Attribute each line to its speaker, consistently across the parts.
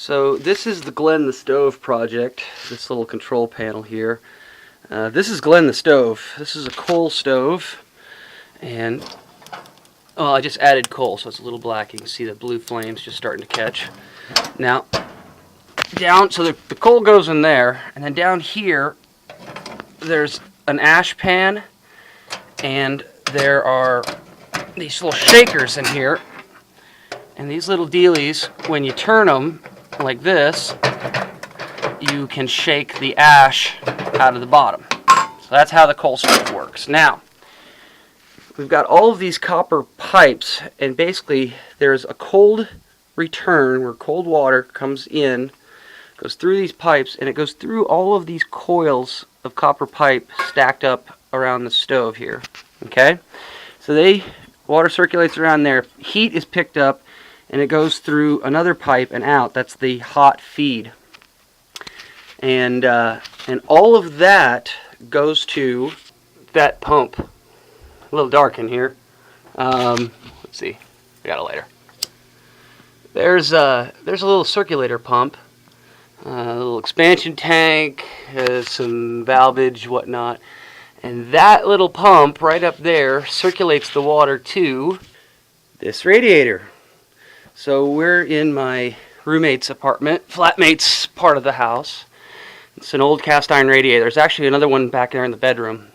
Speaker 1: So this is the Glen the Stove project, this little control panel here. This is Glen the Stove. This is a coal stove, and I just added coal, so it's a little black. You can see the blue flames just starting to catch. Now, so the coal goes in there, and then down here, there's an ash pan, and there are these little shakers in here. And these little dealies, when you turn them like this, you can shake the ash out of the bottom. So that's how the coal stove works. Now, we've got all of these copper pipes, and basically there's a cold return where cold water comes in, goes through these pipes, and it goes through all of these coils of copper pipe stacked up around the stove here. Okay? So water circulates around there, heat is picked up, and it goes through another pipe and out. That's the hot feed. And all of that goes to that pump. A little dark in here. Let's see. We got a lighter. There's a little circulator pump, a little expansion tank, some valvage, whatnot. And that little pump right up there circulates the water to this radiator. So we're in my roommate's apartment, flatmate's part of the house. It's an old cast iron radiator. There's actually another one back there in the bedroom.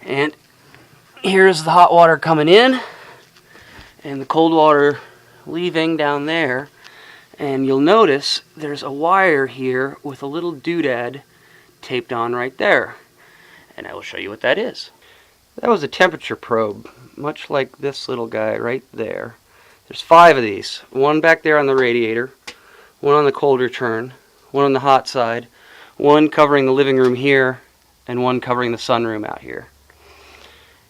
Speaker 1: And here's the hot water coming in and the cold water leaving down there. And you'll notice there's a wire here with a little doodad taped on right there. And I will show you what that is. That was a temperature probe, much like this little guy right there. There's 5 of these. One back there on the radiator, one on the cold return, one on the hot side, one covering the living room here, and one covering the sunroom out here.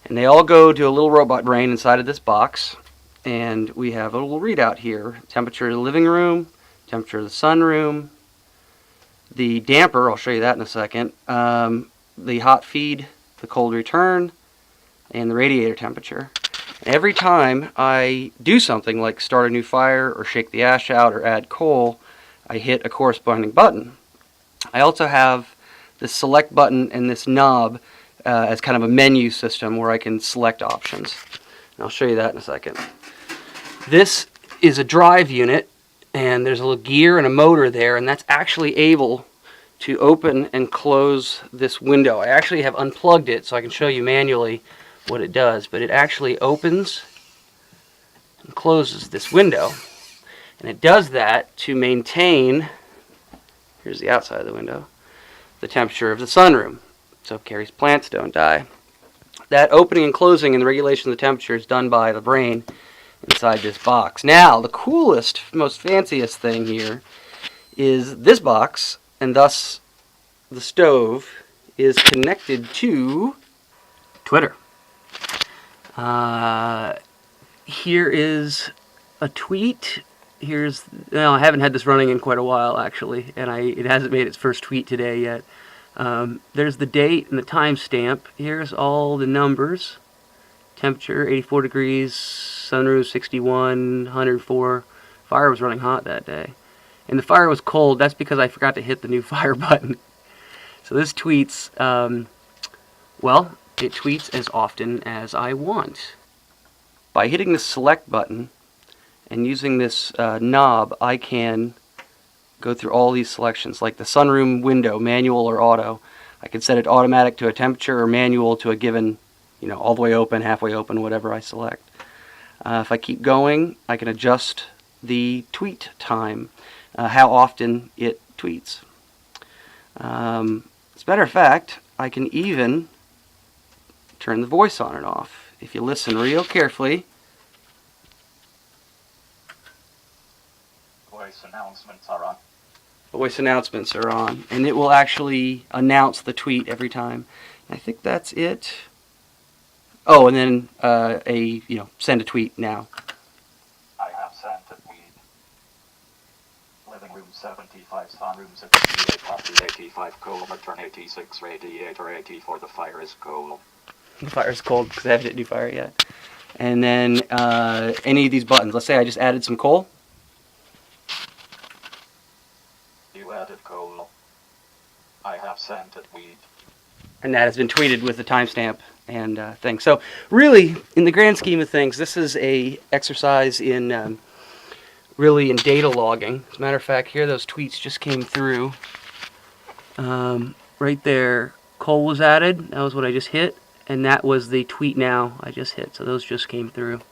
Speaker 1: And they all go to a little robot brain inside of this box, and we have a little readout here. Temperature of the living room, temperature of the sunroom, the damper, I'll show you that in a second, the hot feed, the cold return, and the radiator temperature. Every time I do something like start a new fire or shake the ash out or add coal, I hit a corresponding button. I also have this select button and this knob as kind of a menu system where I can select options. And I'll show you that in a second. This is a drive unit, and there's a little gear and a motor there, and that's actually able to open and close this window. I actually have unplugged it so I can show you manually what it does, but it actually opens and closes this window, and it does that to maintain, here's the outside of the window, the temperature of the sunroom, so Carrie's plants don't die. That opening and closing and the regulation of the temperature is done by the brain inside this box. Now, the coolest, most fanciest thing here is this box, and thus the stove is connected to Twitter. Here is a tweet. I haven't had this running in quite a while actually, and it hasn't made its first tweet today yet. There's the date and the timestamp. Here's all the numbers. Temperature 84 degrees, sunroom 61, 104. Fire was running hot that day. And the fire was cold. That's because I forgot to hit the new fire button. So this tweets, it tweets as often as I want. By hitting the select button and using this knob, I can go through all these selections, like the sunroom window, manual or auto. I can set it automatic to a temperature or manual to a given, all the way open, halfway open, whatever I select. If I keep going, I can adjust the tweet time, how often it tweets. As a matter of fact, I can even turn the voice on and off. If you listen real carefully.
Speaker 2: Voice announcements are on.
Speaker 1: Voice announcements are on, and it will actually announce the tweet every time. I think that's it. Oh, and then send a tweet now.
Speaker 2: I have sent a tweet. Living room 75, sunroom 68, coffee 85, coal return 86, radiator 84. The fire is cold.
Speaker 1: The fire is cold because I haven't hit new fire yet. And then any of these buttons. Let's say I just added some coal. and that has been tweeted with the timestamp and thing. So really, in the grand scheme of things, this is a exercise in really in data logging. As a matter of fact, here those tweets just came through. Right there, coal was added. That was what I just hit, and that was the tweet now I just hit. So those just came through.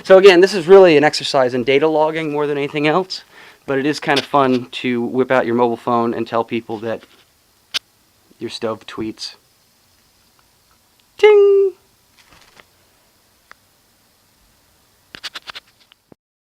Speaker 1: So again, this is really an exercise in data logging more than anything else, but it is kind of fun to whip out your mobile phone and tell people that your stove tweets.